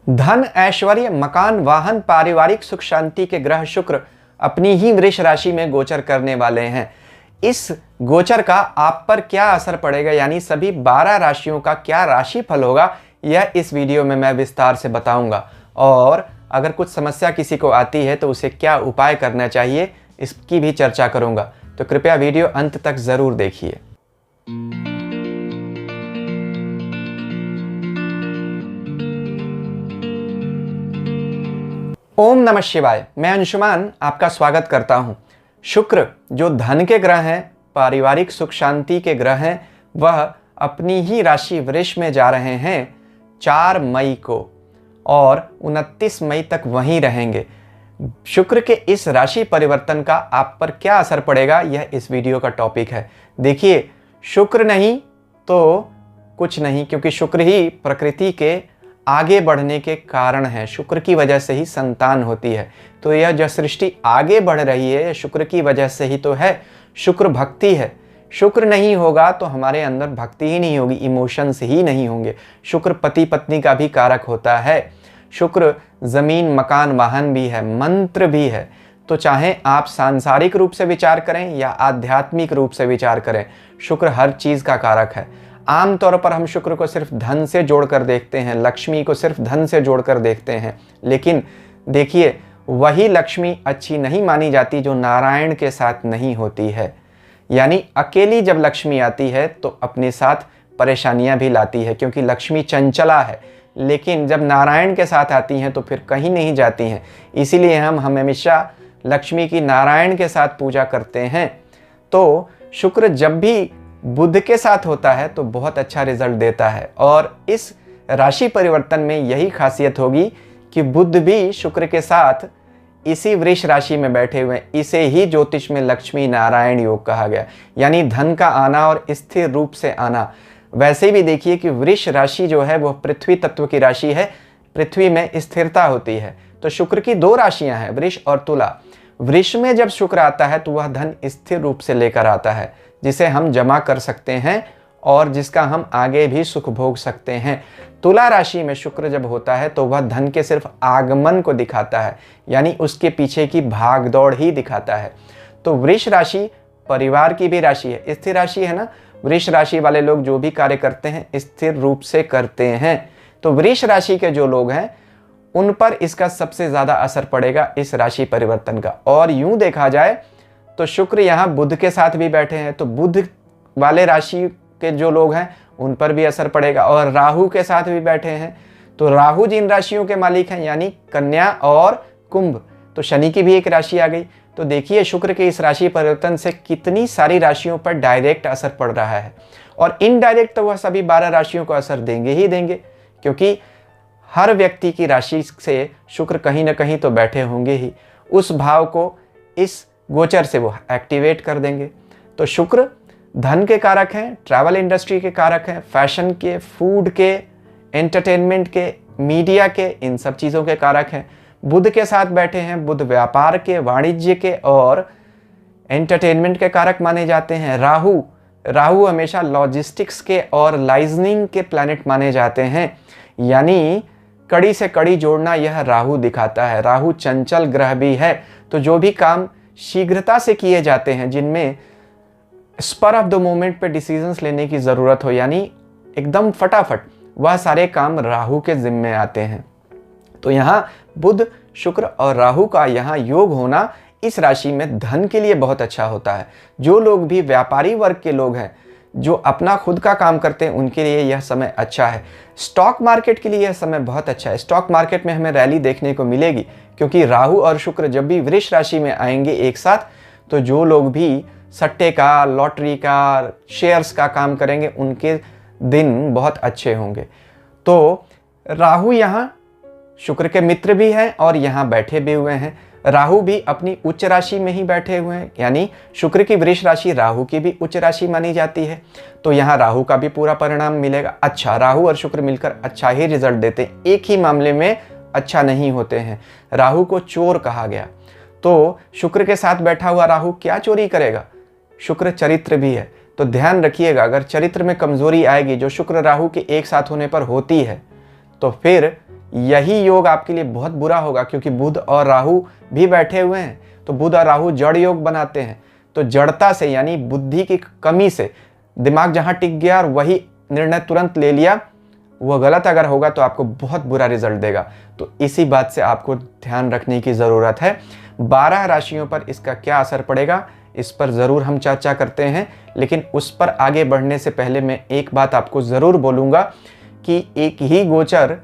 धन, ऐश्वर्य, मकान, वाहन, पारिवारिक सुख शांति के ग्रह शुक्र अपनी ही वृष राशि में गोचर करने वाले हैं। इस गोचर का आप पर क्या असर पड़ेगा, यानी सभी 12 राशियों का क्या राशि फल होगा, यह इस वीडियो में मैं विस्तार से बताऊंगा। और अगर कुछ समस्या किसी को आती है तो उसे क्या उपाय करना चाहिए, इसकी भी चर्चा करूंगा। तो कृपया वीडियो अंत तक जरूर देखिए। ओम नमः शिवाय। मैं अंशुमान आपका स्वागत करता हूं। शुक्र जो धन के ग्रह हैं, पारिवारिक सुख शांति के ग्रह हैं, वह अपनी ही राशि वृष में जा रहे हैं 4 मई को और 29 मई तक वहीं रहेंगे। शुक्र के इस राशि परिवर्तन का आप पर क्या असर पड़ेगा, यह इस वीडियो का टॉपिक है। देखिए, शुक्र नहीं तो कुछ नहीं, क्योंकि शुक्र ही प्रकृति के आगे बढ़ने के कारण है। शुक्र की वजह से ही संतान होती है। तो यह जो सृष्टि आगे बढ़ रही है, शुक्र की वजह से ही तो है। शुक्र भक्ति है। शुक्र नहीं होगा तो हमारे अंदर भक्ति ही नहीं होगी, इमोशंस ही नहीं होंगे। शुक्र पति पत्नी का भी कारक होता है। शुक्र जमीन, मकान, वाहन भी है, मंत्र भी है। तो चाहे आप सांसारिक रूप से विचार करें या आध्यात्मिक रूप से विचार करें, शुक्र हर चीज का कारक है। आमतौर पर हम शुक्र को सिर्फ धन से जोड़कर देखते हैं, लक्ष्मी को सिर्फ धन से जोड़कर देखते हैं। लेकिन देखिए, वही लक्ष्मी अच्छी नहीं मानी जाती जो नारायण के साथ नहीं होती है। यानी अकेली जब लक्ष्मी आती है तो अपने साथ परेशानियां भी लाती है, क्योंकि लक्ष्मी चंचला है। लेकिन जब नारायण के साथ आती हैं तो फिर कहीं नहीं जाती हैं। इसीलिए हम हमेशा लक्ष्मी की नारायण के साथ पूजा करते हैं। तो शुक्र जब भी बुध के साथ होता है तो बहुत अच्छा रिजल्ट देता है। और इस राशि परिवर्तन में यही खासियत होगी कि बुध भी शुक्र के साथ इसी वृष राशि में बैठे हुए हैं। इसे ही ज्योतिष में लक्ष्मी नारायण योग कहा गया, यानी धन का आना और स्थिर रूप से आना। वैसे भी देखिए कि वृष राशि जो है वह पृथ्वी तत्व की राशि है, पृथ्वी में स्थिरता होती है। तो शुक्र की 2 राशियां हैं, वृष और तुला। वृष में जब शुक्र आता है तो वह धन स्थिर रूप से लेकर आता है, जिसे हम जमा कर सकते हैं और जिसका हम आगे भी सुख भोग सकते हैं। तुला राशि में शुक्र जब होता है तो वह धन के सिर्फ आगमन को दिखाता है, यानी उसके पीछे की भागदौड़ ही दिखाता है। तो वृष राशि परिवार की भी राशि है, स्थिर राशि है ना। वृष राशि वाले लोग जो भी कार्य करते हैं स्थिर रूप से करते हैं। तो वृष राशि के जो लोग हैं उन पर इसका सबसे ज्यादा असर पड़ेगा, इस राशि परिवर्तन का। और यूं देखा जाए तो शुक्र यहाँ बुध के साथ भी बैठे हैं, तो बुध वाले राशि के जो लोग हैं उन पर भी असर पड़ेगा। और राहु के साथ भी बैठे हैं, तो राहु जिन राशियों के मालिक हैं, यानी कन्या और कुंभ, तो शनि की भी एक राशि आ गई। तो देखिए, शुक्र के इस राशि परिवर्तन से कितनी सारी राशियों पर डायरेक्ट असर पड़ रहा है। और इनडायरेक्ट तो वह सभी 12 राशियों को असर देंगे ही देंगे, क्योंकि हर व्यक्ति की राशि से शुक्र कहीं ना कहीं तो बैठे होंगे ही। उस भाव को इस गोचर से वो एक्टिवेट कर देंगे। तो शुक्र धन के कारक हैं, ट्रैवल इंडस्ट्री के कारक हैं, फैशन के, फूड के, एंटरटेनमेंट के, मीडिया के, इन सब चीज़ों के कारक हैं। बुध के साथ बैठे हैं, बुध व्यापार के, वाणिज्य के और एंटरटेनमेंट के कारक माने जाते हैं। राहु हमेशा लॉजिस्टिक्स के और लाइजनिंग के प्लैनेट माने जाते हैं, यानी कड़ी से कड़ी जोड़ना यह राहु दिखाता है। राहु चंचल ग्रह भी है, तो जो भी काम शीघ्रता से किए जाते हैं, जिनमें स्पर ऑफ द मोमेंट पे डिसीजंस लेने की ज़रूरत हो, यानी एकदम फटाफट, वह सारे काम राहु के जिम्मे आते हैं। तो यहाँ बुध, शुक्र और राहु का यहाँ योग होना इस राशि में धन के लिए बहुत अच्छा होता है। जो लोग भी व्यापारी वर्ग के लोग हैं, जो अपना खुद का काम करते हैं, उनके लिए यह समय अच्छा है। स्टॉक मार्केट के लिए यह समय बहुत अच्छा है। स्टॉक मार्केट में हमें रैली देखने को मिलेगी, क्योंकि राहु और शुक्र जब भी वृष राशि में आएंगे एक साथ, तो जो लोग भी सट्टे का, लॉटरी का, शेयर्स का काम करेंगे, उनके दिन बहुत अच्छे होंगे। तो राहु यहाँ शुक्र के मित्र भी हैं और यहाँ बैठे भी हुए हैं। राहु भी अपनी उच्च राशि में ही बैठे हुए हैं, यानी शुक्र की वृष राशि राहु की भी उच्च राशि मानी जाती है। तो यहाँ राहु का भी पूरा परिणाम मिलेगा अच्छा। राहु और शुक्र मिलकर अच्छा ही रिजल्ट देते हैं, एक ही मामले में अच्छा नहीं होते हैं। राहु को चोर कहा गया। तो शुक्र के साथ बैठा हुआ राहु क्या चोरी करेगा? शुक्र चरित्र भी है, तो ध्यान रखिएगा, अगर चरित्र में कमजोरी आएगी जो शुक्र राहु के एक साथ होने पर होती है, तो फिर यही योग आपके लिए बहुत बुरा होगा, क्योंकि बुध और राहु भी बैठे हुए हैं। तो बुध और राहु जड़ योग बनाते हैं। तो जड़ता से यानी बुद्धि की कमी से दिमाग जहां टिक गया और वही निर्णय तुरंत ले लिया, वह गलत अगर होगा तो आपको बहुत बुरा रिजल्ट देगा। तो इसी बात से आपको ध्यान रखने की ज़रूरत है। 12 राशियों पर इसका क्या असर पड़ेगा, इस पर ज़रूर हम चर्चा करते हैं, लेकिन उस पर आगे बढ़ने से पहले मैं एक बात आपको ज़रूर बोलूँगा कि एक ही गोचर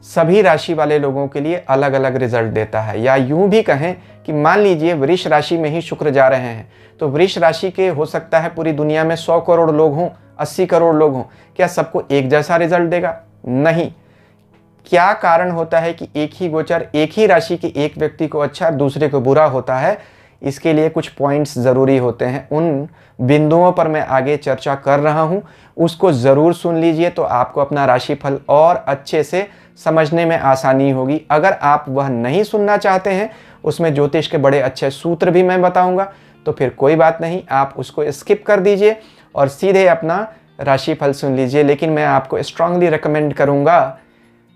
सभी राशि वाले लोगों के लिए अलग अलग रिजल्ट देता है। या यूं भी कहें कि मान लीजिए वृष राशि में ही शुक्र जा रहे हैं, तो वृष राशि के हो सकता है पूरी दुनिया में 100 करोड़ लोग हों, 80 करोड़ लोग हों, क्या सबको एक जैसा रिजल्ट देगा? नहीं। क्या कारण होता है कि एक ही गोचर एक ही राशि के एक व्यक्ति को अच्छा दूसरे को बुरा होता है? इसके लिए कुछ पॉइंट्स ज़रूरी होते हैं। उन बिंदुओं पर मैं आगे चर्चा कर रहा हूँ, उसको ज़रूर सुन लीजिए, तो आपको अपना राशिफल और अच्छे से समझने में आसानी होगी। अगर आप वह नहीं सुनना चाहते हैं, उसमें ज्योतिष के बड़े अच्छे सूत्र भी मैं बताऊंगा, तो फिर कोई बात नहीं, आप उसको स्किप कर दीजिए और सीधे अपना राशिफल सुन लीजिए। लेकिन मैं आपको स्ट्रांगली रिकमेंड करूंगा,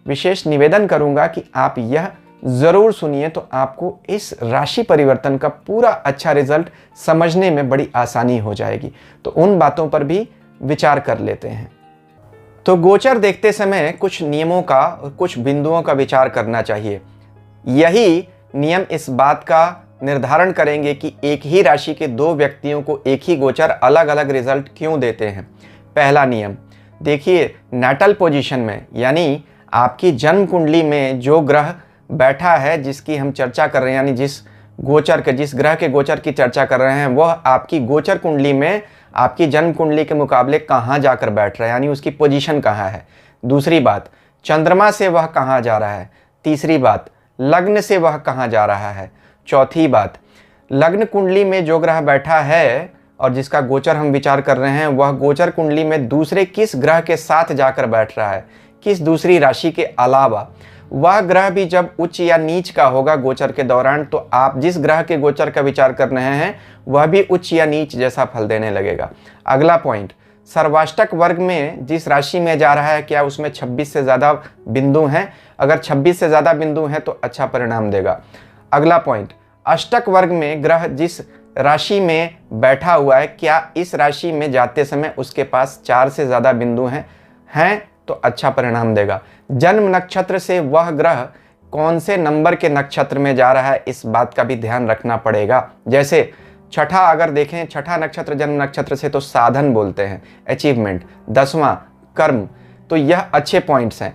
विशेष निवेदन करूंगा कि आप यह ज़रूर सुनिए, तो आपको इस राशि परिवर्तन का पूरा अच्छा रिजल्ट समझने में बड़ी आसानी हो जाएगी। तो उन बातों पर भी विचार कर लेते हैं। तो गोचर देखते समय कुछ नियमों का और कुछ बिंदुओं का विचार करना चाहिए। यही नियम इस बात का निर्धारण करेंगे कि एक ही राशि के दो व्यक्तियों को एक ही गोचर अलग अलग रिजल्ट क्यों देते हैं। पहला नियम देखिए, नेटल पोजीशन में यानी आपकी जन्म कुंडली में जो ग्रह बैठा है, जिसकी हम चर्चा कर रहे हैं, यानी जिस ग्रह के गोचर की चर्चा कर रहे हैं, वह आपकी गोचर कुंडली में आपकी जन्म कुंडली के मुकाबले कहाँ जाकर बैठ रहा है, यानी उसकी पोजीशन कहाँ है। दूसरी बात, चंद्रमा से वह कहाँ जा रहा है। तीसरी बात, लग्न से वह कहाँ जा रहा है। चौथी बात, लग्न कुंडली में जो ग्रह बैठा है और जिसका गोचर हम विचार कर रहे हैं, वह गोचर कुंडली में दूसरे किस ग्रह के साथ जाकर बैठ रहा है, किस दूसरी राशि के अलावा। वह ग्रह भी जब उच्च या नीच का होगा गोचर के दौरान, तो आप जिस ग्रह के गोचर का विचार कर रहे हैं वह भी उच्च या नीच जैसा फल देने लगेगा। अगला पॉइंट, सर्वाष्टक वर्ग में जिस राशि में जा रहा है, क्या उसमें 26 से ज़्यादा बिंदु हैं? अगर 26 से ज़्यादा बिंदु हैं तो अच्छा परिणाम देगा। अगला पॉइंट, अष्टक वर्ग में ग्रह जिस राशि में बैठा हुआ है, क्या इस राशि में जाते समय उसके पास 4 से ज़्यादा बिंदु हैं तो अच्छा परिणाम देगा। जन्म नक्षत्र से वह ग्रह कौन से नंबर के नक्षत्र में जा रहा है, इस बात का भी ध्यान रखना पड़ेगा। जैसे छठा अगर देखें, छठा नक्षत्र जन्म नक्षत्र से तो साधन बोलते हैं, अचीवमेंट। 10वां कर्म, तो यह अच्छे पॉइंट्स हैं।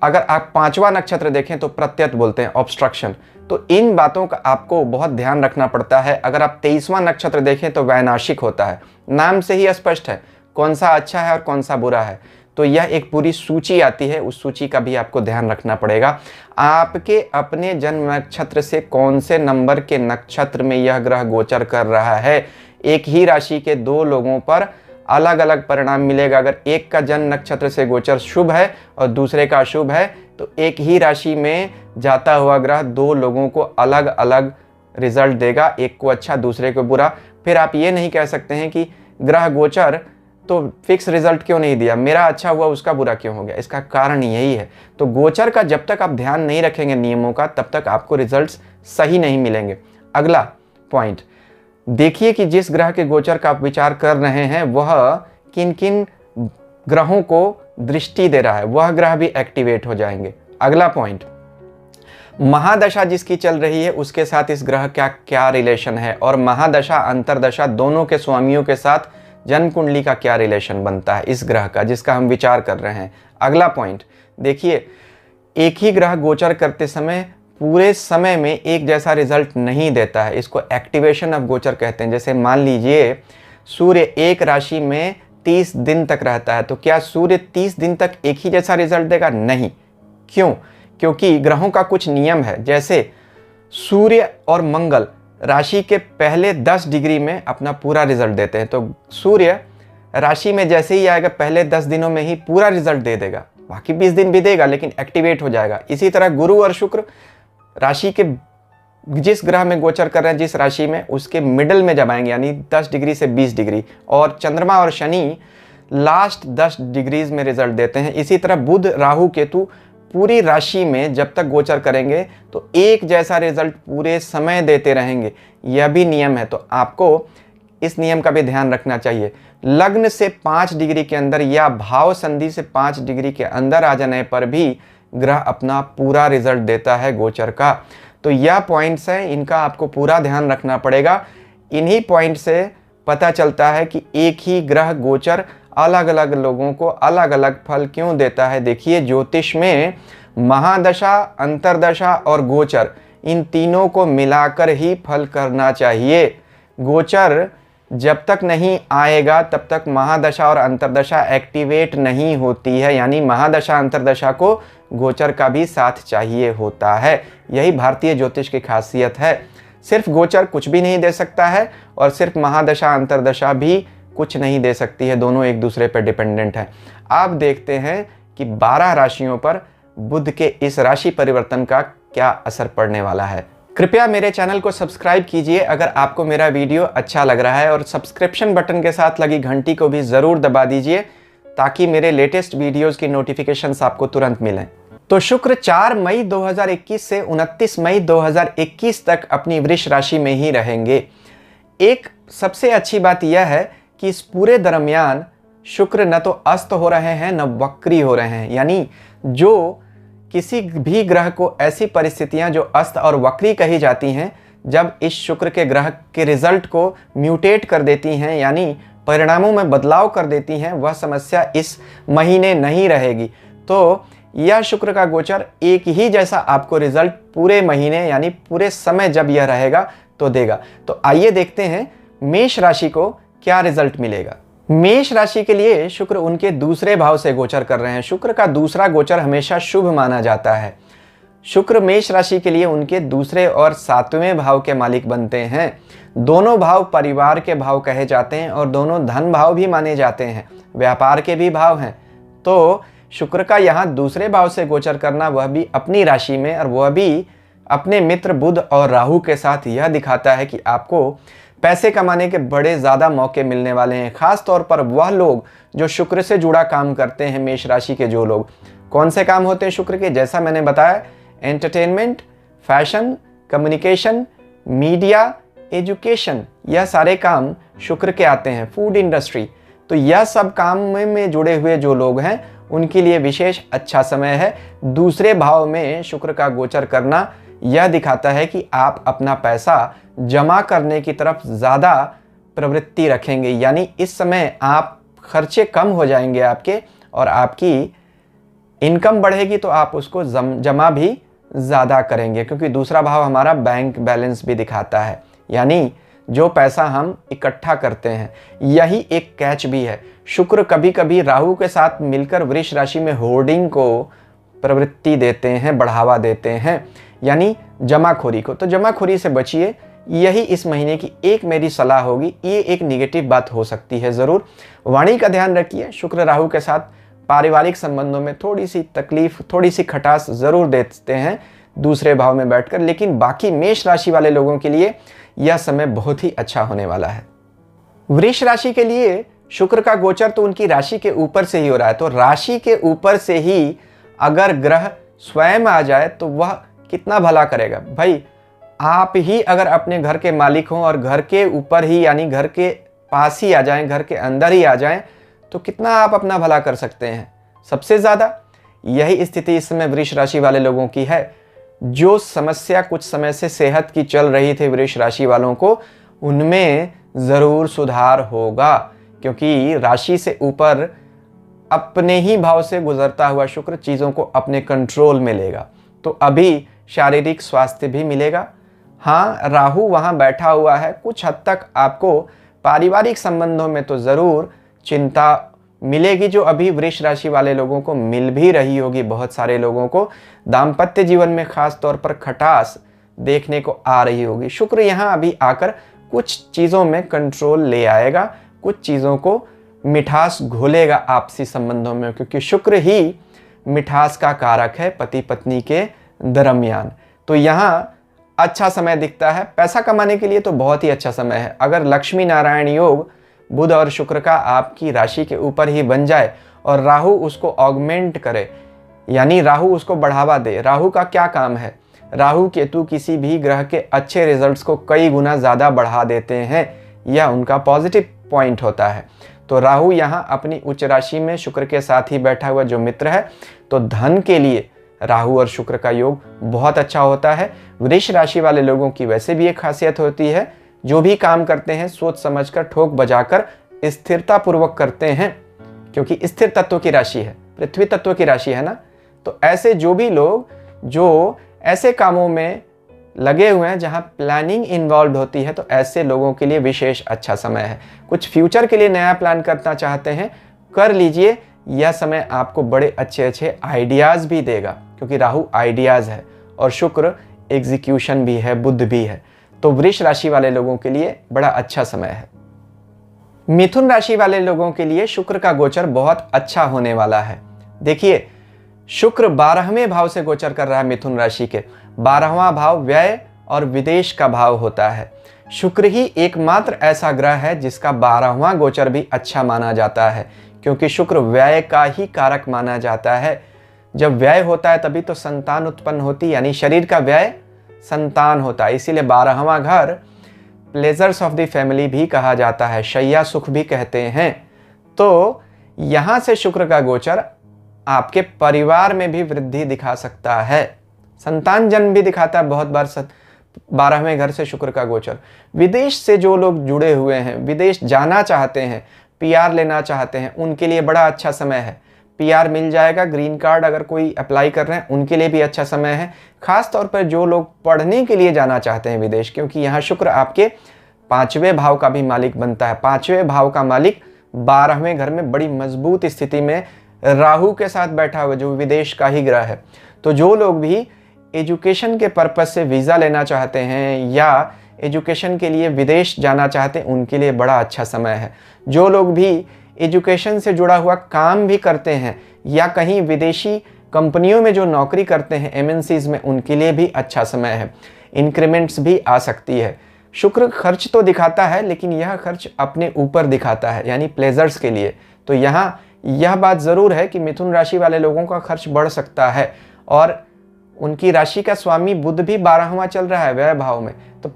अगर आप 5वां नक्षत्र देखें तो प्रत्यत बोलते हैं, ऑब्स्ट्रक्शन। तो इन बातों का आपको बहुत ध्यान रखना पड़ता है। अगर आप 23वां नक्षत्र देखें तो वैनाशिक होता है। नाम से ही स्पष्ट है कौन सा अच्छा है और कौन सा बुरा है। तो यह एक पूरी सूची आती है, उस सूची का भी आपको ध्यान रखना पड़ेगा। आपके अपने जन्म नक्षत्र से कौन से नंबर के नक्षत्र में यह ग्रह गोचर कर रहा है, एक ही राशि के दो लोगों पर अलग अलग परिणाम मिलेगा। अगर एक का जन्म नक्षत्र से गोचर शुभ है और दूसरे का अशुभ है, तो एक ही राशि में जाता हुआ ग्रह दो लोगों को अलग अलग रिजल्ट देगा, एक को अच्छा दूसरे को बुरा। फिर आप ये नहीं कह सकते हैं कि ग्रह गोचर तो फिक्स रिजल्ट क्यों नहीं दिया, मेरा अच्छा हुआ उसका बुरा क्यों हो गया। इसका कारण यही है। तो गोचर का जब तक आप ध्यान नहीं रखेंगे नियमों का, तब तक आपको रिजल्ट्स सही नहीं मिलेंगे। अगला पॉइंट देखिए कि जिस ग्रह के गोचर का आप विचार कर रहे हैं, वह किन किन ग्रहों को दृष्टि दे रहा है, वह ग्रह भी एक्टिवेट हो जाएंगे। अगला पॉइंट, महादशा जिसकी चल रही है उसके साथ इस ग्रह का क्या रिलेशन है, और महादशा अंतरदशा दोनों के स्वामियों के साथ जन्म कुंडली का क्या रिलेशन बनता है इस ग्रह का, जिसका हम विचार कर रहे हैं। अगला पॉइंट देखिए, एक ही ग्रह गोचर करते समय पूरे समय में एक जैसा रिजल्ट नहीं देता है, इसको एक्टिवेशन ऑफ गोचर कहते हैं। जैसे मान लीजिए सूर्य एक राशि में 30 दिन तक रहता है, तो क्या सूर्य 30 दिन तक एक ही जैसा रिजल्ट देगा? नहीं। क्यों? क्योंकि ग्रहों का कुछ नियम है। जैसे सूर्य और मंगल राशि के पहले 10 डिग्री में अपना पूरा रिजल्ट देते हैं, तो सूर्य राशि में जैसे ही आएगा पहले 10 दिनों में ही पूरा रिजल्ट दे देगा, बाकी 20 दिन भी देगा लेकिन एक्टिवेट हो जाएगा। इसी तरह गुरु और शुक्र राशि के जिस ग्रह में गोचर कर रहे हैं, जिस राशि में, उसके मिडल में जब आएंगे यानी 10 डिग्री से 20 डिग्री, और चंद्रमा और शनि लास्ट 10 डिग्रीज में रिजल्ट देते हैं। इसी तरह बुध राहु केतु पूरी राशि में जब तक गोचर करेंगे तो एक जैसा रिजल्ट पूरे समय देते रहेंगे। यह भी नियम है, तो आपको इस नियम का भी ध्यान रखना चाहिए। लग्न से 5 डिग्री के अंदर या भाव संधि से 5 डिग्री के अंदर आ जाने पर भी ग्रह अपना पूरा रिजल्ट देता है गोचर का। तो यह पॉइंट्स हैं, इनका आपको पूरा ध्यान रखना पड़ेगा। इन्हीं पॉइंट से पता चलता है कि एक ही ग्रह गोचर अलग अलग लोगों को अलग अलग फल क्यों देता है। देखिए, ज्योतिष में महादशा, अंतरदशा और गोचर, इन तीनों को मिलाकर ही फल करना चाहिए। गोचर जब तक नहीं आएगा तब तक महादशा और अंतरदशा एक्टिवेट नहीं होती है, यानी महादशा अंतरदशा को गोचर का भी साथ चाहिए होता है। यही भारतीय ज्योतिष की खासियत है। सिर्फ गोचर कुछ भी नहीं दे सकता है और सिर्फ महादशा अंतरदशा भी कुछ नहीं दे सकती है, दोनों एक दूसरे पर डिपेंडेंट है। आप देखते हैं कि 12 राशियों पर बुध के इस राशि परिवर्तन का क्या असर पड़ने वाला है। कृपया मेरे चैनल को सब्सक्राइब कीजिए अगर आपको मेरा वीडियो अच्छा लग रहा है, और सब्सक्रिप्शन बटन के साथ लगी घंटी को भी ज़रूर दबा दीजिए ताकि मेरे लेटेस्ट वीडियोज़ की नोटिफिकेशंस आपको तुरंत मिलें। तो शुक्र 4 मई 2021 से 29 मई 2021 तक अपनी वृष राशि में ही रहेंगे। एक सबसे अच्छी बात यह है कि इस पूरे दरमियान शुक्र न तो अस्त हो रहे हैं न वक्री हो रहे हैं, यानी जो किसी भी ग्रह को ऐसी परिस्थितियां जो अस्त और वक्री कही जाती हैं, जब इस शुक्र के ग्रह के रिजल्ट को म्यूटेट कर देती हैं, यानी परिणामों में बदलाव कर देती हैं, वह समस्या इस महीने नहीं रहेगी। तो यह शुक्र का गोचर एक ही जैसा आपको रिजल्ट पूरे महीने यानी पूरे समय जब यह रहेगा तो देगा। तो आइए देखते हैं मेष राशि को क्या रिजल्ट मिलेगा। मेष राशि के लिए शुक्र उनके दूसरे भाव से गोचर कर रहे हैं। शुक्र का दूसरा गोचर हमेशा शुभ माना जाता है। शुक्र मेष राशि के लिए उनके दूसरे और 7वें भाव के मालिक बनते हैं। दोनों भाव परिवार के भाव कहे जाते हैं और दोनों धन भाव भी माने जाते हैं, व्यापार के भी भाव हैं। तो शुक्र का यहाँ दूसरे भाव से गोचर करना, वह भी अपनी राशि में, और वह भी अपने मित्र बुध और राहु के साथ, यह दिखाता है कि आपको पैसे कमाने के बड़े ज़्यादा मौके मिलने वाले हैं। खास तौर पर वह लोग जो शुक्र से जुड़ा काम करते हैं, मेष राशि के जो लोग। कौन से काम होते हैं शुक्र के? जैसा मैंने बताया, entertainment, fashion, communication, media, education, यह सारे काम शुक्र के आते हैं। फूड इंडस्ट्री, तो यह सब काम में जुड़े हुए जो लोग हैं उनके लिए विशेष अच्छा समय है। दूसरे भाव में शुक्र का गोचर करना यह दिखाता है कि आप अपना पैसा जमा करने की तरफ ज़्यादा प्रवृत्ति रखेंगे, यानी इस समय आप खर्चे कम हो जाएंगे आपके, और आपकी इनकम बढ़ेगी तो आप उसको जमा भी ज़्यादा करेंगे, क्योंकि दूसरा भाव हमारा बैंक बैलेंस भी दिखाता है, यानी जो पैसा हम इकट्ठा करते हैं। यही एक कैच भी है। शुक्र कभी कभी राहु के साथ मिलकर वृष राशि में होर्डिंग को प्रवृत्ति देते हैं, बढ़ावा देते हैं, यानी जमाखोरी को। तो जमाखोरी से बचिए, यही इस महीने की एक मेरी सलाह होगी। ये एक निगेटिव बात हो सकती है ज़रूर। वाणी का ध्यान रखिए। शुक्र राहु के साथ पारिवारिक संबंधों में थोड़ी सी तकलीफ, थोड़ी सी खटास ज़रूर देते हैं दूसरे भाव में बैठकर, लेकिन बाकी मेष राशि वाले लोगों के लिए यह समय बहुत ही अच्छा होने वाला है। वृष राशि के लिए शुक्र का गोचर तो उनकी राशि के ऊपर से ही हो रहा है, तो राशि के ऊपर से ही अगर ग्रह स्वयं आ जाए तो वह कितना भला करेगा। भाई, आप ही अगर अपने घर के मालिक हों और घर के ऊपर ही, यानी घर के पास ही आ जाएं, घर के अंदर ही आ जाएं, तो कितना आप अपना भला कर सकते हैं? सबसे ज़्यादा। यही स्थिति इस समय वृष राशि वाले लोगों की है। जो समस्या कुछ समय से सेहत की चल रही थी वृष राशि वालों को, उनमें ज़रूर सुधार होगा, क्योंकि राशि से ऊपर अपने ही भाव से गुजरता हुआ शुक्र चीज़ों को अपने कंट्रोल में लेगा, तो अभी शारीरिक स्वास्थ्य भी मिलेगा। हाँ, राहु वहाँ बैठा हुआ है, कुछ हद तक आपको पारिवारिक संबंधों में तो ज़रूर चिंता मिलेगी, जो अभी वृष राशि वाले लोगों को मिल भी रही होगी। बहुत सारे लोगों को दाम्पत्य जीवन में खास तौर पर खटास देखने को आ रही होगी। शुक्र यहाँ अभी आकर कुछ चीज़ों में कंट्रोल ले आएगा, कुछ चीज़ों को मिठास घोलेगा आपसी संबंधों में, क्योंकि शुक्र ही मिठास का कारक है पति पत्नी के दरमियान। तो यहाँ अच्छा समय दिखता है पैसा कमाने के लिए, तो बहुत ही अच्छा समय है। अगर लक्ष्मी नारायण योग बुध और शुक्र का आपकी राशि के ऊपर ही बन जाए और राहु उसको ऑगमेंट करे, यानी राहु उसको बढ़ावा दे। राहु का क्या काम है? राहु केतु किसी भी ग्रह के अच्छे रिजल्ट्स को कई गुना ज़्यादा बढ़ा देते हैं, यह उनका पॉजिटिव पॉइंट होता है। तो राहु यहाँ अपनी उच्च राशि में शुक्र के साथ ही बैठा हुआ जो मित्र है, तो धन के लिए राहु और शुक्र का योग बहुत अच्छा होता है। वृष राशि वाले लोगों की वैसे भी एक खासियत होती है, जो भी काम करते हैं सोच समझकर ठोक बजाकर स्थिरता पूर्वक करते हैं, क्योंकि स्थिर तत्व की राशि है, पृथ्वी तत्व की राशि है ना। तो ऐसे जो भी लोग जो ऐसे कामों में लगे हुए हैं जहां प्लानिंग इन्वॉल्व होती है, तो ऐसे लोगों के लिए विशेष अच्छा समय है। कुछ फ्यूचर के लिए नया प्लान करना चाहते हैं, कर लीजिए। यह समय आपको बड़े अच्छे अच्छे आइडियाज़ भी देगा, क्योंकि राहु आइडियाज़ है और शुक्र एग्जीक्यूशन भी है, बुद्ध भी है। तो वृष राशि वाले लोगों के लिए बड़ा अच्छा समय है। मिथुन राशि वाले लोगों के लिए शुक्र का गोचर बहुत अच्छा होने वाला है। देखिए, शुक्र 12वें भाव से गोचर कर रहा है मिथुन राशि के। 12वां भाव व्यय और विदेश का भाव होता है। शुक्र ही एकमात्र ऐसा ग्रह है जिसका 12वां गोचर भी अच्छा माना जाता है, क्योंकि शुक्र व्यय का ही कारक माना जाता है। जब व्यय होता है तभी तो संतान उत्पन्न होती, यानी शरीर का व्यय संतान होता है। इसीलिए 12वां घर प्लेजर्स ऑफ द फैमिली भी कहा जाता है, शैया सुख भी कहते हैं। तो यहाँ से शुक्र का गोचर आपके परिवार में भी वृद्धि दिखा सकता है, संतान जन्म भी दिखाता है बहुत बार। 12वें घर से शुक्र का गोचर। विदेश से जो लोग जुड़े हुए हैं, विदेश जाना चाहते हैं, पीआर लेना चाहते हैं, उनके लिए बड़ा अच्छा समय है। पीआर मिल जाएगा। ग्रीन कार्ड अगर कोई अप्लाई कर रहे हैं उनके लिए भी अच्छा समय है। खास तौर पर जो लोग पढ़ने के लिए जाना चाहते हैं विदेश, क्योंकि यहाँ शुक्र आपके 5वें भाव का भी मालिक बनता है। 5वें भाव का मालिक 12वें घर में बड़ी मजबूत स्थिति में राहु के साथ बैठा हुआ, जो विदेश का ही ग्रह है। तो जो लोग भी एजुकेशन के पर्पस से वीज़ा लेना चाहते हैं या एजुकेशन के लिए विदेश जाना चाहते हैं, उनके लिए बड़ा अच्छा समय है। जो लोग भी एजुकेशन से जुड़ा हुआ काम भी करते हैं या कहीं विदेशी कंपनियों में जो नौकरी करते हैं एमएनसीज में, उनके लिए भी अच्छा समय है। इंक्रीमेंट्स भी आ सकती है। शुक्र खर्च तो दिखाता है, लेकिन यह खर्च अपने ऊपर दिखाता है, यानी प्लेजर्स के लिए। तो यहाँ यह बात ज़रूर है कि मिथुन राशि वाले लोगों का खर्च बढ़ सकता है, और उनकी राशि का स्वामी बुध भी 12वां चल रहा है व्यय भाव में। तो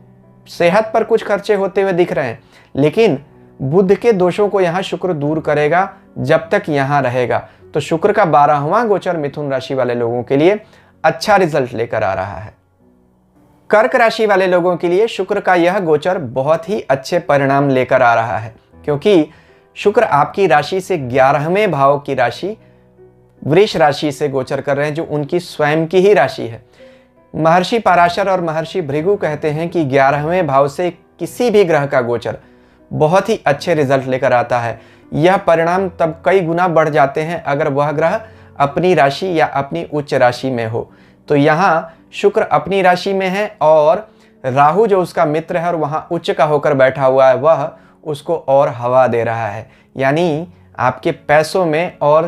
सेहत पर कुछ खर्चे होते हुए दिख रहे हैं, लेकिन बुध के दोषों को यहाँ शुक्र दूर करेगा जब तक यहाँ रहेगा। तो शुक्र का 12वां गोचर मिथुन राशि वाले लोगों के लिए अच्छा रिजल्ट लेकर आ रहा है। कर्क राशि वाले लोगों के लिए शुक्र का यह गोचर बहुत ही अच्छे परिणाम लेकर आ रहा है, क्योंकि शुक्र आपकी राशि से 11वें भाव की राशि वृष राशि से गोचर कर रहे हैं, जो उनकी स्वयं की ही राशि है। महर्षि पराशर और महर्षि भृगु कहते हैं कि 11वें भाव से किसी भी ग्रह का गोचर बहुत ही अच्छे रिजल्ट लेकर आता है। यह परिणाम तब कई गुना बढ़ जाते हैं अगर वह ग्रह अपनी राशि या अपनी उच्च राशि में हो। तो यहाँ शुक्र अपनी राशि में है और राहु जो उसका मित्र है और वहाँ उच्च का होकर बैठा हुआ है, वह उसको और हवा दे रहा है। यानी आपके पैसों में और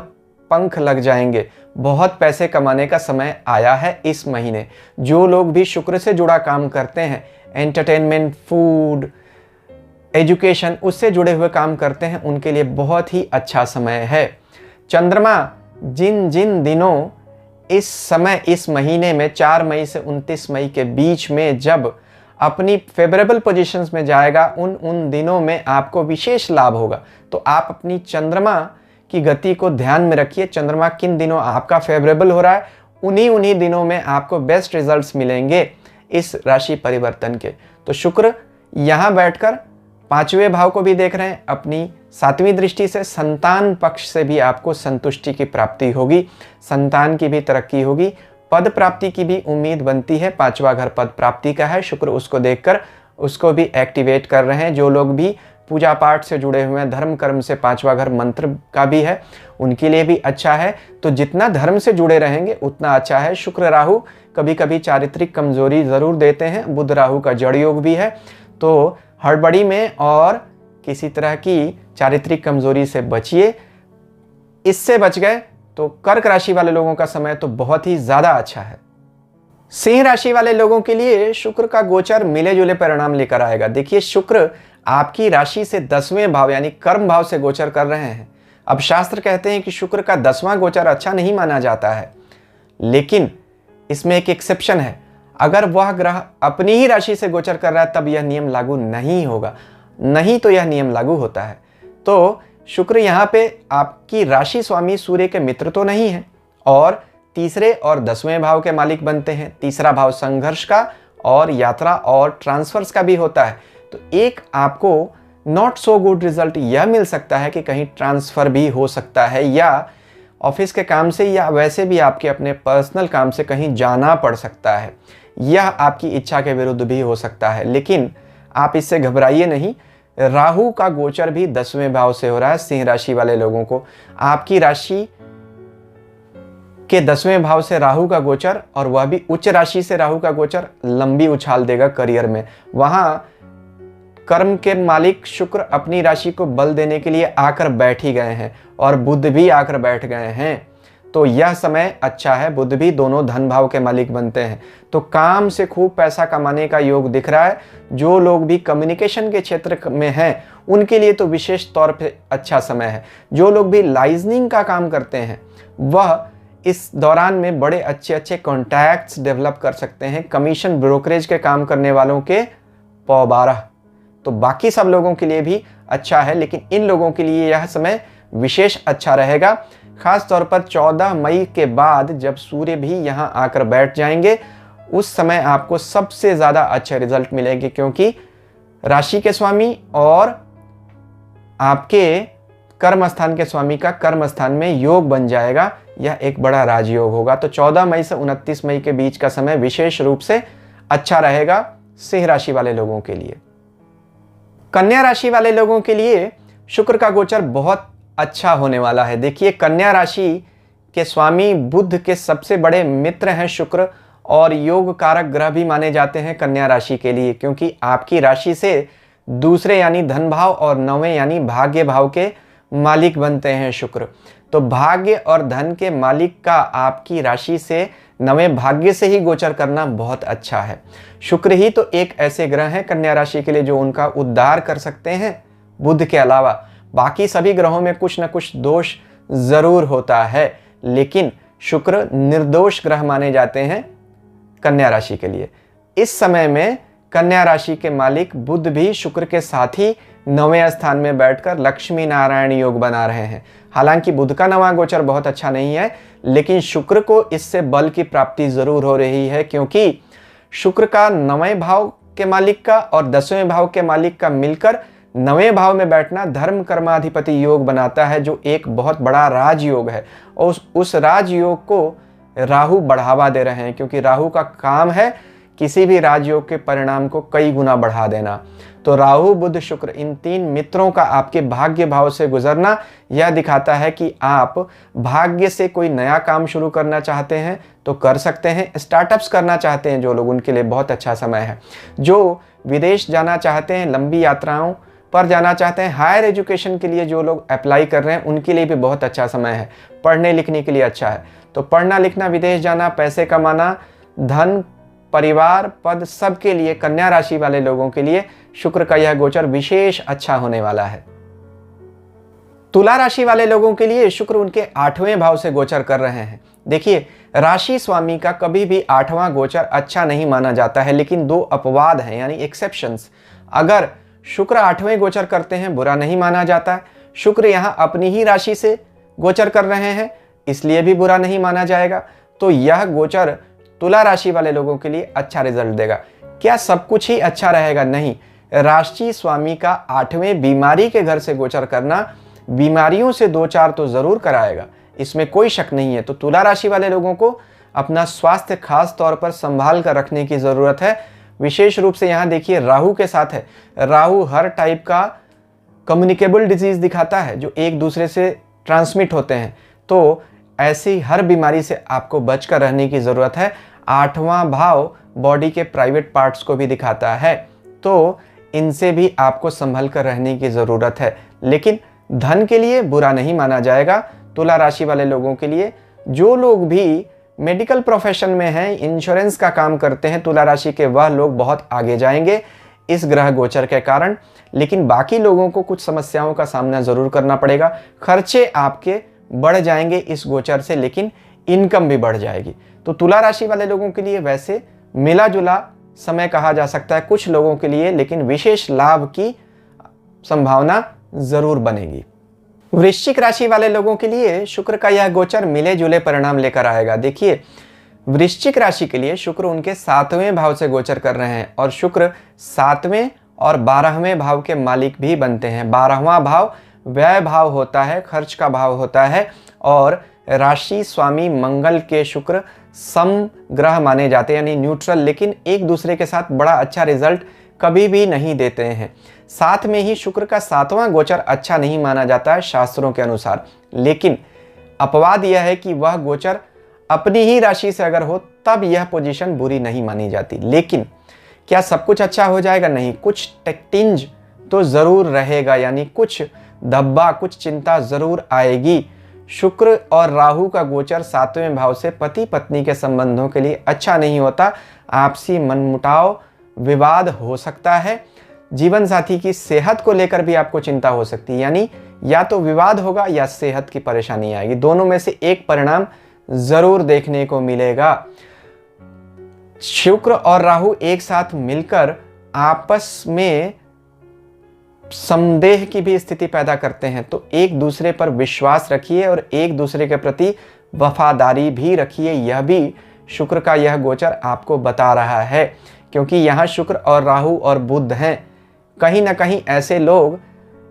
पंख लग जाएंगे। बहुत पैसे कमाने का समय आया है इस महीने। जो लोग भी शुक्र से जुड़ा काम करते हैं, एंटरटेनमेंट, फूड, एजुकेशन, उससे जुड़े हुए काम करते हैं, उनके लिए बहुत ही अच्छा समय है। चंद्रमा जिन जिन दिनों इस समय इस महीने में 4 मई से 29 मई के बीच में जब अपनी फेवरेबल पोजीशंस में जाएगा, उन दिनों में आपको विशेष लाभ होगा। तो आप अपनी चंद्रमा की गति को ध्यान में रखिए। चंद्रमा किन दिनों आपका फेवरेबल हो रहा है, उन्हीं दिनों में आपको बेस्ट रिजल्ट्स मिलेंगे इस राशि परिवर्तन के। तो शुक्र यहाँ बैठकर 5वें भाव को भी देख रहे हैं। अपनी 7वीं दृष्टि से संतान पक्ष से भी आपको संतुष्टि की प्राप्ति होगी, संतान की भी तरक्की होगी, पद प्राप्ति की भी उम्मीद बनती है। 5वां घर पद प्राप्ति का है। शुक्र उसको देखकर उसको भी एक्टिवेट कर रहे हैं। जो लोग भी पूजा पाठ से जुड़े हुए हैं, धर्म कर्म से 5वां घर मंत्र का भी है, उनके लिए भी अच्छा है। तो जितना धर्म से जुड़े रहेंगे उतना अच्छा है। शुक्र राहु कभी कभी चारित्रिक कमजोरी ज़रूर देते हैं। बुध राहु का जड़ योग भी है। तो हड़बड़ी में और किसी तरह की चारित्रिक कमजोरी से बचिए। इससे बच गए तो कर्क राशि वाले लोगों का समय तो बहुत ही ज़्यादा अच्छा है। सिंह राशि वाले लोगों के लिए शुक्र का गोचर मिले जुले परिणाम लेकर आएगा। देखिए, शुक्र आपकी राशि से 10वें भाव यानी कर्म भाव से गोचर कर रहे हैं। अब शास्त्र कहते हैं कि शुक्र का 10वां गोचर अच्छा नहीं माना जाता है। लेकिन इसमें एक एक्सेप्शन है, अगर वह ग्रह अपनी ही राशि से गोचर कर रहा है तब यह नियम लागू नहीं होगा, नहीं तो यह नियम लागू होता है। तो शुक्र यहाँ पे आपकी राशि स्वामी सूर्य के मित्र तो नहीं है और तीसरे और 10वें भाव के मालिक बनते हैं। तीसरा भाव संघर्ष का और यात्रा और ट्रांसफर्स का भी होता है। तो एक आपको नॉट सो गुड रिजल्ट यह मिल सकता है कि कहीं ट्रांसफर भी हो सकता है या ऑफिस के काम से या वैसे भी आपके अपने पर्सनल काम से कहीं जाना पड़ सकता है। यह आपकी इच्छा के विरुद्ध भी हो सकता है, लेकिन आप इससे घबराइए नहीं। राहु का गोचर भी 10वें भाव से हो रहा है सिंह राशि वाले लोगों को। आपकी राशि के 10वें भाव से राहु का गोचर, और वह भी उच्च राशि से राहु का गोचर, लंबी उछाल देगा करियर में। वहां कर्म के मालिक शुक्र अपनी राशि को बल देने के लिए आकर बैठ ही गए हैं और बुध भी आकर बैठ गए हैं। तो यह समय अच्छा है। बुध भी दोनों धन भाव के मालिक बनते हैं, तो काम से खूब पैसा कमाने का योग दिख रहा है। जो लोग भी कम्युनिकेशन के क्षेत्र में हैं उनके लिए तो विशेष तौर पे अच्छा समय है। जो लोग भी लाइजनिंग का काम करते हैं वह इस दौरान में बड़े अच्छे अच्छे कॉन्टैक्ट्स डेवलप कर सकते हैं। कमीशन ब्रोकरेज के काम करने वालों के पौ 12। तो बाकी सब लोगों के लिए भी अच्छा है, लेकिन इन लोगों के लिए यह समय विशेष अच्छा रहेगा। खास तौर पर 14 मई के बाद जब सूर्य भी यहां आकर बैठ जाएंगे उस समय आपको सबसे ज़्यादा अच्छे रिजल्ट मिलेंगे, क्योंकि राशि के स्वामी और आपके कर्म स्थान के स्वामी का कर्म स्थान में योग बन जाएगा। यह एक बड़ा राजयोग होगा। तो 14 मई से 29 मई के बीच का समय विशेष रूप से अच्छा रहेगा सिंह राशि वाले लोगों के लिए। कन्या राशि वाले लोगों के लिए शुक्र का गोचर बहुत अच्छा होने वाला है। देखिए, कन्या राशि के स्वामी बुध के सबसे बड़े मित्र हैं शुक्र, और योग कारक ग्रह भी माने जाते हैं कन्या राशि के लिए, क्योंकि आपकी राशि से दूसरे यानी धन भाव और 9वें यानी भाग्य भाव के मालिक बनते हैं शुक्र। तो भाग्य और धन के मालिक का आपकी राशि से 9वें भाग्य से ही गोचर करना बहुत अच्छा है। शुक्र ही तो एक ऐसे ग्रह हैं कन्या राशि के लिए जो उनका उद्धार कर सकते हैं। बुध के अलावा बाकी सभी ग्रहों में कुछ न कुछ दोष जरूर होता है, लेकिन शुक्र निर्दोष ग्रह माने जाते हैं कन्या राशि के लिए। इस समय में कन्या राशि के मालिक बुध भी शुक्र के साथ ही 9वें स्थान में बैठकर लक्ष्मी नारायण योग बना रहे हैं। हालांकि बुध का 9वां गोचर बहुत अच्छा नहीं है, लेकिन शुक्र को इससे बल की प्राप्ति जरूर हो रही है, क्योंकि शुक्र का 9वें भाव के मालिक का और 10वें भाव के मालिक का मिलकर 9वें भाव में बैठना धर्म कर्माधिपति योग बनाता है, जो एक बहुत बड़ा राजयोग है। और उस राजयोग को राहु बढ़ावा दे रहे हैं, क्योंकि राहु का काम है किसी भी राजयोग के परिणाम को कई गुना बढ़ा देना। तो राहु बुध शुक्र इन 3 मित्रों का आपके भाग्य भाव से गुजरना यह दिखाता है कि आप भाग्य से कोई नया काम शुरू करना चाहते हैं तो कर सकते हैं। स्टार्टअप्स करना चाहते हैं जो लोग, उनके लिए बहुत अच्छा समय है। जो विदेश जाना चाहते हैं, लंबी यात्राओं पर जाना चाहते हैं, हायर एजुकेशन के लिए जो लोग अप्लाई कर रहे हैं उनके लिए भी बहुत अच्छा समय है। पढ़ने लिखने के लिए अच्छा है। तो पढ़ना लिखना, विदेश जाना, पैसे कमाना, धन, परिवार, पद, सब के लिए कन्या राशि वाले लोगों के लिए शुक्र का यह गोचर विशेष अच्छा होने वाला है। तुला राशि वाले लोगों के लिए शुक्र उनके 8वें भाव से गोचर कर रहे हैं। देखिए, राशि स्वामी का कभी भी 8वां गोचर अच्छा नहीं माना जाता है, लेकिन 2 अपवाद हैं यानी एक्सेप्शंस। अगर शुक्र 8वें गोचर करते हैं बुरा नहीं माना जाता है। शुक्र यहाँ अपनी ही राशि से गोचर कर रहे हैं इसलिए भी बुरा नहीं माना जाएगा। तो यह गोचर तुला राशि वाले लोगों के लिए अच्छा रिजल्ट देगा। क्या सब कुछ ही अच्छा रहेगा? नहीं। राशि स्वामी का 8वें बीमारी के घर से गोचर करना बीमारियों से 2-4 तो जरूर कराएगा, इसमें कोई शक नहीं है। तो तुला राशि वाले लोगों को अपना स्वास्थ्य खास तौर पर संभाल कर रखने की जरूरत है। विशेष रूप से यहाँ देखिए राहु के साथ है। राहु हर टाइप का कम्युनिकेबल डिजीज दिखाता है जो एक दूसरे से ट्रांसमिट होते हैं। तो ऐसी हर बीमारी से आपको बचकर रहने की ज़रूरत है। 8वां भाव बॉडी के प्राइवेट पार्ट्स को भी दिखाता है, तो इनसे भी आपको संभल कर रहने की ज़रूरत है। लेकिन धन के लिए बुरा नहीं माना जाएगा। तुला राशि वाले लोगों के लिए, जो लोग भी मेडिकल प्रोफेशन में हैं, इंश्योरेंस का काम करते हैं, तुला राशि के वह लोग बहुत आगे जाएंगे इस ग्रह गोचर के कारण। लेकिन बाकी लोगों को कुछ समस्याओं का सामना ज़रूर करना पड़ेगा। खर्चे आपके बढ़ जाएंगे इस गोचर से, लेकिन इनकम भी बढ़ जाएगी। तो तुला राशि वाले लोगों के लिए वैसे मिला जुला समय कहा जा सकता है कुछ लोगों के लिए, लेकिन विशेष लाभ की संभावना जरूर बनेगी। वृश्चिक राशि वाले लोगों के लिए शुक्र का यह गोचर मिले जुले परिणाम लेकर आएगा। देखिए, वृश्चिक राशि के लिए शुक्र उनके 7वें भाव से गोचर कर रहे हैं और शुक्र 7वें और 12वें भाव के मालिक भी बनते हैं। 12वां भाव व्यय भाव होता है, खर्च का भाव होता है, और राशि स्वामी मंगल के शुक्र सम ग्रह माने जाते हैं, यानी न्यूट्रल, लेकिन एक दूसरे के साथ बड़ा अच्छा रिजल्ट कभी भी नहीं देते हैं। साथ में ही शुक्र का 7वां गोचर अच्छा नहीं माना जाता है शास्त्रों के अनुसार, लेकिन अपवाद यह है कि वह गोचर अपनी ही राशि से अगर हो तब यह पोजीशन बुरी नहीं मानी जाती। लेकिन क्या सब कुछ अच्छा हो जाएगा? नहीं, कुछ टिंज तो जरूर रहेगा, यानी कुछ धब्बा, कुछ चिंता जरूर आएगी। शुक्र और राहु का गोचर 7वें भाव से पति पत्नी के संबंधों के लिए अच्छा नहीं होता। आपसी मनमुटाव, विवाद हो सकता है। जीवन साथी की सेहत को लेकर भी आपको चिंता हो सकती है, यानी या तो विवाद होगा या सेहत की परेशानी आएगी। दोनों में से एक परिणाम जरूर देखने को मिलेगा। शुक्र और राहु एक साथ मिलकर आपस में संदेह की भी स्थिति पैदा करते हैं, तो एक दूसरे पर विश्वास रखिए और एक दूसरे के प्रति वफादारी भी रखिए। यह भी शुक्र का यह गोचर आपको बता रहा है, क्योंकि यहाँ शुक्र और राहु और बुध हैं। कहीं ना कहीं ऐसे लोग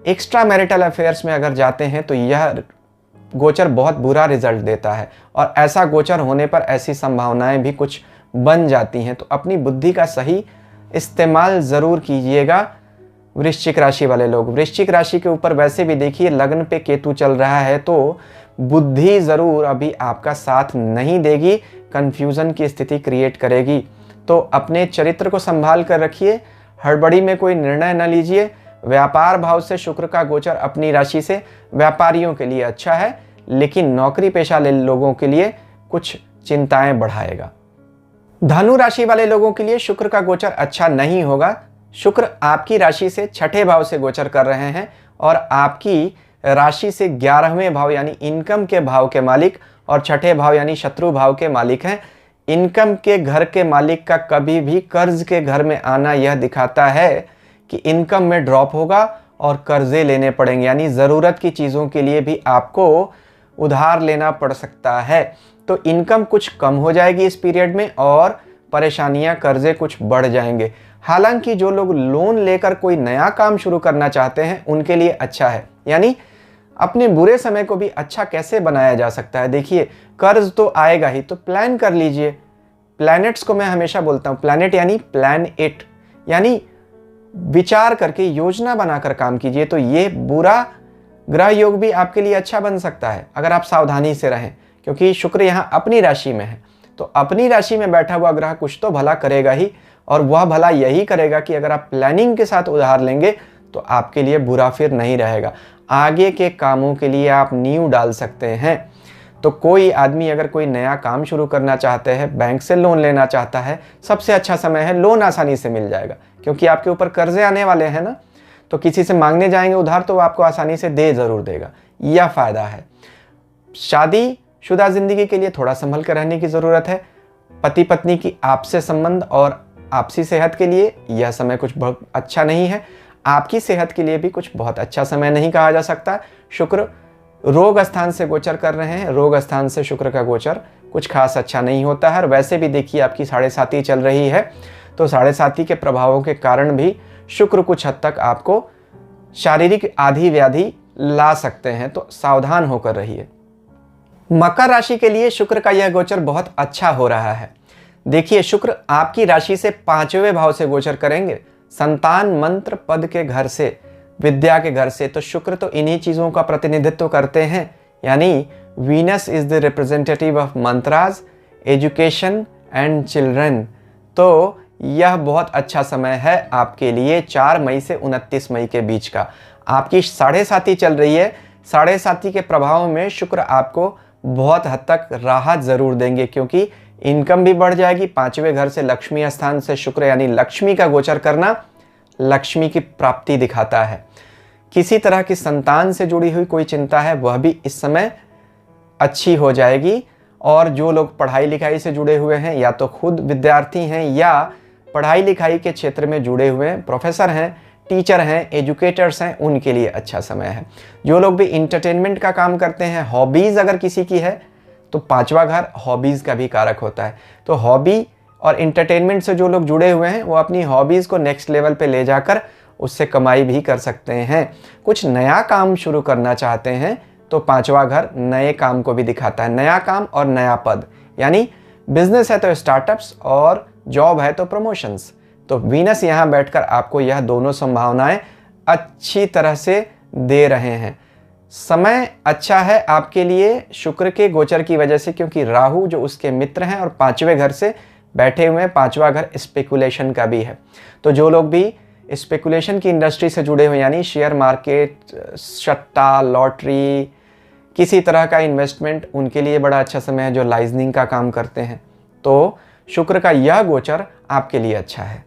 एक्स्ट्रा मैरिटल अफेयर्स में अगर जाते हैं तो यह गोचर बहुत बुरा रिजल्ट देता है, और ऐसा गोचर होने पर ऐसी संभावनाएं भी कुछ बन जाती हैं। तो अपनी बुद्धि का सही इस्तेमाल ज़रूर कीजिएगा वृश्चिक राशि वाले लोग। वृश्चिक राशि के ऊपर वैसे भी देखिए लग्न पे केतु चल रहा है, तो बुद्धि ज़रूर अभी आपका साथ नहीं देगी, कन्फ्यूज़न की स्थिति क्रिएट करेगी। तो अपने चरित्र को संभाल कर रखिए, हड़बड़ी में कोई निर्णय न लीजिए। व्यापार भाव से शुक्र का गोचर अपनी राशि से व्यापारियों के लिए अच्छा है, लेकिन नौकरी पेशा लोगों के लिए कुछ चिंताएं बढ़ाएगा। धनु राशि वाले लोगों के लिए शुक्र का गोचर अच्छा नहीं होगा। शुक्र आपकी राशि से 6ठे भाव से गोचर कर रहे हैं और आपकी राशि से 11वें भाव यानी इनकम के भाव के मालिक और 6ठे भाव यानी शत्रु भाव के मालिक हैं। इनकम के घर के मालिक का कभी भी कर्ज के घर में आना यह दिखाता है कि इनकम में ड्रॉप होगा और कर्जे लेने पड़ेंगे, यानी ज़रूरत की चीज़ों के लिए भी आपको उधार लेना पड़ सकता है। तो इनकम कुछ कम हो जाएगी इस पीरियड में और परेशानियां, कर्जे कुछ बढ़ जाएंगे। हालांकि जो लोग लोन लेकर कोई नया काम शुरू करना चाहते हैं उनके लिए अच्छा है, यानी अपने बुरे समय को भी अच्छा कैसे बनाया जा सकता है। देखिए, कर्ज तो आएगा ही, तो प्लान कर लीजिए। प्लैनेट्स को मैं हमेशा बोलता हूँ, प्लैनेट यानी प्लान इट, यानी विचार करके योजना बनाकर काम कीजिए। तो ये बुरा ग्रह योग भी आपके लिए अच्छा बन सकता है अगर आप सावधानी से रहें, क्योंकि शुक्र यहाँ अपनी राशि में है। तो अपनी राशि में बैठा हुआ ग्रह कुछ तो भला करेगा ही, और वह भला यही करेगा कि अगर आप प्लानिंग के साथ उधार लेंगे तो आपके लिए बुरा फिर नहीं रहेगा। आगे के कामों के लिए आप नींव डाल सकते हैं। तो कोई आदमी अगर कोई नया काम शुरू करना चाहते हैं, बैंक से लोन लेना चाहता है, सबसे अच्छा समय है। लोन आसानी से मिल जाएगा क्योंकि आपके ऊपर कर्जे आने वाले हैं ना, तो किसी से मांगने जाएंगे उधार तो वो आपको आसानी से दे ज़रूर देगा, यह फ़ायदा है। शादीशुदा ज़िंदगी के लिए थोड़ा संभल कर रहने की ज़रूरत है। पति पत्नी की आपसे संबंध और आपसी सेहत के लिए यह समय कुछ बहुत अच्छा नहीं है। आपकी सेहत के लिए भी कुछ बहुत अच्छा समय नहीं कहा जा सकता। शुक्र रोग स्थान से गोचर कर रहे हैं, रोग स्थान से शुक्र का गोचर कुछ खास अच्छा नहीं होता है। और वैसे भी देखिए आपकी 7.5 चल रही है, तो 7.5 के प्रभावों के कारण भी शुक्र कुछ हद तक आपको शारीरिक आधी व्याधि ला सकते हैं, तो सावधान होकर रहिए। मकर राशि के लिए शुक्र का यह गोचर बहुत अच्छा हो रहा है। देखिए, शुक्र आपकी राशि से 5वें भाव से गोचर करेंगे, संतान मंत्र पद के घर से, विद्या के घर से। तो शुक्र तो इन्हीं चीज़ों का प्रतिनिधित्व करते हैं, यानी Venus is the representative of mantras, education and children. तो यह बहुत अच्छा समय है आपके लिए 4 मई से 29 मई के बीच का। आपकी 7.5 चल रही है, 7.5 के प्रभाव में शुक्र आपको बहुत हद तक राहत ज़रूर देंगे, क्योंकि इनकम भी बढ़ जाएगी। 5वें घर से लक्ष्मी स्थान से शुक्र यानी लक्ष्मी का गोचर करना लक्ष्मी की प्राप्ति दिखाता है। किसी तरह की संतान से जुड़ी हुई कोई चिंता है वह भी इस समय अच्छी हो जाएगी। और जो लोग पढ़ाई लिखाई से जुड़े हुए हैं, या तो खुद विद्यार्थी हैं या पढ़ाई लिखाई के क्षेत्र में जुड़े हुए हैं, प्रोफेसर हैं, टीचर हैं, एजुकेटर्स हैं, उनके लिए अच्छा समय है। जो लोग भी इंटरटेनमेंट का काम करते हैं, हॉबीज़ अगर किसी की है तो 5वां घर हॉबीज़ का भी कारक होता है। तो हॉबी और इंटरटेनमेंट से जो लोग जुड़े हुए हैं वो अपनी हॉबीज़ को नेक्स्ट लेवल पे ले जाकर उससे कमाई भी कर सकते हैं। कुछ नया काम शुरू करना चाहते हैं तो 5वां घर नए काम को भी दिखाता है, नया काम और नया पद, यानी बिजनेस है तो स्टार्टअप्स और जॉब है तो प्रमोशंस। तो वीनस यहाँ बैठकर आपको यह दोनों संभावनाएं अच्छी तरह से दे रहे हैं। समय अच्छा है आपके लिए शुक्र के गोचर की वजह से, क्योंकि राहु जो उसके मित्र हैं और 5वें घर से बैठे हुए हैं। 5वां घर स्पेकुलेशन का भी है। तो जो लोग भी स्पेकुलेशन की इंडस्ट्री से जुड़े हुए, यानी शेयर मार्केट, सट्टा, लॉटरी, किसी तरह का इन्वेस्टमेंट, उनके लिए बड़ा अच्छा समय है। जो लाइजनिंग का काम करते हैं, तो शुक्र का यह गोचर आपके लिए अच्छा है।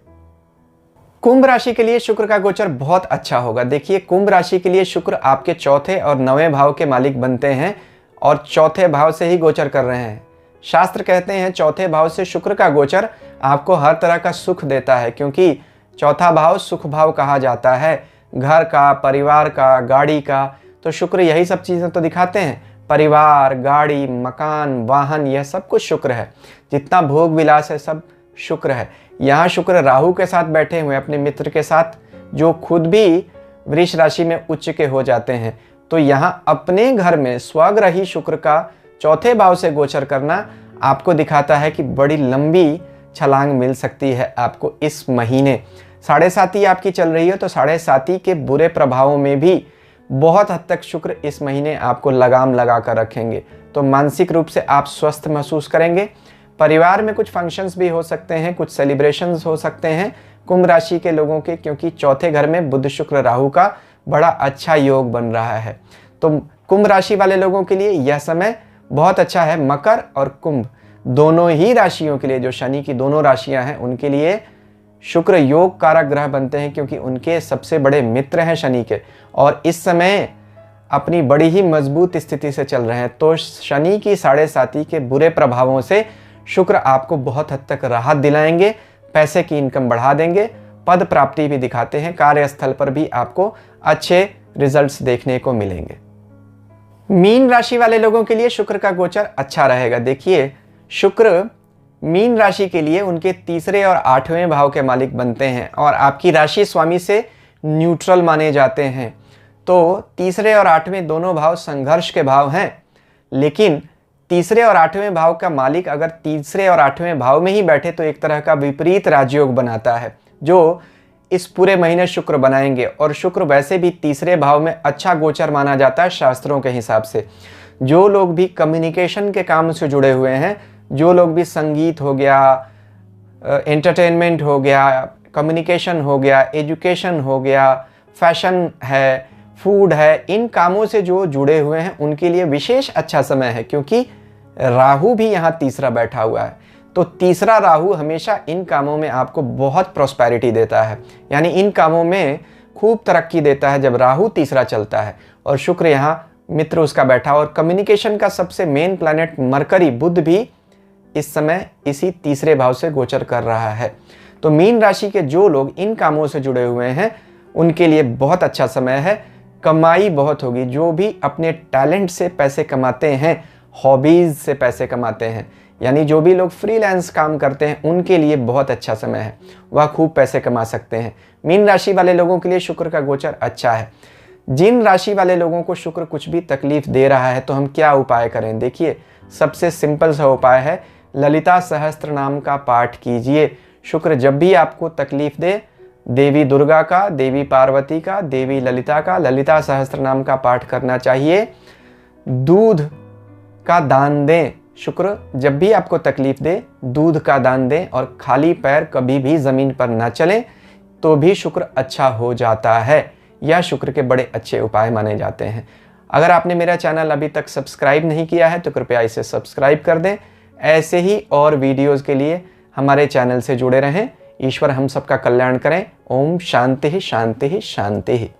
कुंभ राशि के लिए शुक्र का गोचर बहुत अच्छा होगा। देखिए, कुंभ राशि के लिए शुक्र आपके चौथे और 9वें भाव के मालिक बनते हैं और चौथे भाव से ही गोचर कर रहे हैं। शास्त्र कहते हैं चौथे भाव से शुक्र का गोचर आपको हर तरह का सुख देता है, क्योंकि चौथा भाव सुख भाव कहा जाता है, घर का, परिवार का, गाड़ी का। तो शुक्र यही सब चीज़ें तो दिखाते हैं, परिवार, गाड़ी, मकान, वाहन, यह सब कुछ शुक्र है। जितना भोग विलास है सब शुक्र है। यहाँ शुक्र राहु के साथ बैठे हुए अपने मित्र के साथ, जो खुद भी वृष राशि में उच्च के हो जाते हैं। तो यहाँ अपने घर में स्वग्रही शुक्र का चौथे भाव से गोचर करना आपको दिखाता है कि बड़ी लंबी छलांग मिल सकती है आपको इस महीने। 7.5 आपकी चल रही है, तो 7.5 के बुरे प्रभावों में भी बहुत हद तक शुक्र इस महीने आपको लगाम लगा कर रखेंगे। तो मानसिक रूप से आप स्वस्थ महसूस करेंगे। परिवार में कुछ फंक्शंस भी हो सकते हैं, कुछ सेलिब्रेशंस हो सकते हैं कुंभ राशि के लोगों के, क्योंकि चौथे घर में बुध शुक्र राहु का बड़ा अच्छा योग बन रहा है। तो कुंभ राशि वाले लोगों के लिए यह समय बहुत अच्छा है। मकर और कुंभ दोनों ही राशियों के लिए, जो शनि की दोनों राशियां हैं, उनके लिए शुक्र योग कारक ग्रह बनते हैं, क्योंकि उनके सबसे बड़े मित्र हैं शनि के, और इस समय अपनी बड़ी ही मजबूत स्थिति से चल रहे हैं। तो शनि की 7.5 के बुरे प्रभावों से शुक्र आपको बहुत हद तक राहत दिलाएंगे, पैसे की इनकम बढ़ा देंगे, पद प्राप्ति भी दिखाते हैं, कार्यस्थल पर भी आपको अच्छे रिजल्ट्स देखने को मिलेंगे। मीन राशि वाले लोगों के लिए शुक्र का गोचर अच्छा रहेगा। देखिए, शुक्र मीन राशि के लिए उनके 3रे और 8वें भाव के मालिक बनते हैं और आपकी राशि स्वामी से न्यूट्रल माने जाते हैं। तो 3रे और 8वें दोनों भाव संघर्ष के भाव हैं, लेकिन 3रे और 8वें भाव का मालिक अगर 3रे और 8वें भाव में ही बैठे तो एक तरह का विपरीत राजयोग बनाता है, जो इस पूरे महीने शुक्र बनाएंगे। और शुक्र वैसे भी 3रे भाव में अच्छा गोचर माना जाता है शास्त्रों के हिसाब से। जो लोग भी कम्युनिकेशन के काम से जुड़े हुए हैं, जो लोग भी संगीत हो गया, एंटरटेनमेंट हो गया, कम्युनिकेशन हो गया, एजुकेशन हो गया, फैशन है, फूड है, इन कामों से जो जुड़े हुए हैं उनके लिए विशेष अच्छा समय है, क्योंकि राहु भी यहाँ 3रा बैठा हुआ है। तो 3रा राहु हमेशा इन कामों में आपको बहुत प्रॉस्पेरिटी देता है, यानी इन कामों में खूब तरक्की देता है जब राहु 3रा चलता है। और शुक्र यहाँ मित्र उसका बैठा, और कम्युनिकेशन का सबसे मेन प्लैनेट मरकरी, बुध भी इस समय इसी 3रे भाव से गोचर कर रहा है। तो मीन राशि के जो लोग इन कामों से जुड़े हुए हैं उनके लिए बहुत अच्छा समय है। कमाई बहुत होगी। जो भी अपने टैलेंट से पैसे कमाते हैं, हॉबीज़ से पैसे कमाते हैं, यानी जो भी लोग फ्रीलांस काम करते हैं, उनके लिए बहुत अच्छा समय है, वह खूब पैसे कमा सकते हैं। मीन राशि वाले लोगों के लिए शुक्र का गोचर अच्छा है। जिन राशि वाले लोगों को शुक्र कुछ भी तकलीफ दे रहा है तो हम क्या उपाय करें? देखिए, सबसे सिंपल सा उपाय है, ललिता सहस्त्र नाम का पाठ कीजिए। शुक्र जब भी आपको तकलीफ दे, देवी दुर्गा का, देवी पार्वती का, देवी ललिता का ललिता सहस्त्र नाम का पाठ करना चाहिए। दूध का दान दें। शुक्र जब भी आपको तकलीफ दे, दूध का दान दें, और खाली पैर कभी भी ज़मीन पर न चलें, तो भी शुक्र अच्छा हो जाता है। यह शुक्र के बड़े अच्छे उपाय माने जाते हैं। अगर आपने मेरा चैनल अभी तक सब्सक्राइब नहीं किया है तो कृपया इसे सब्सक्राइब कर दें। ऐसे ही और वीडियोज़ के लिए हमारे चैनल से जुड़े रहें। ईश्वर हम सबका कल्याण करें। ओम शांति शांति शांति।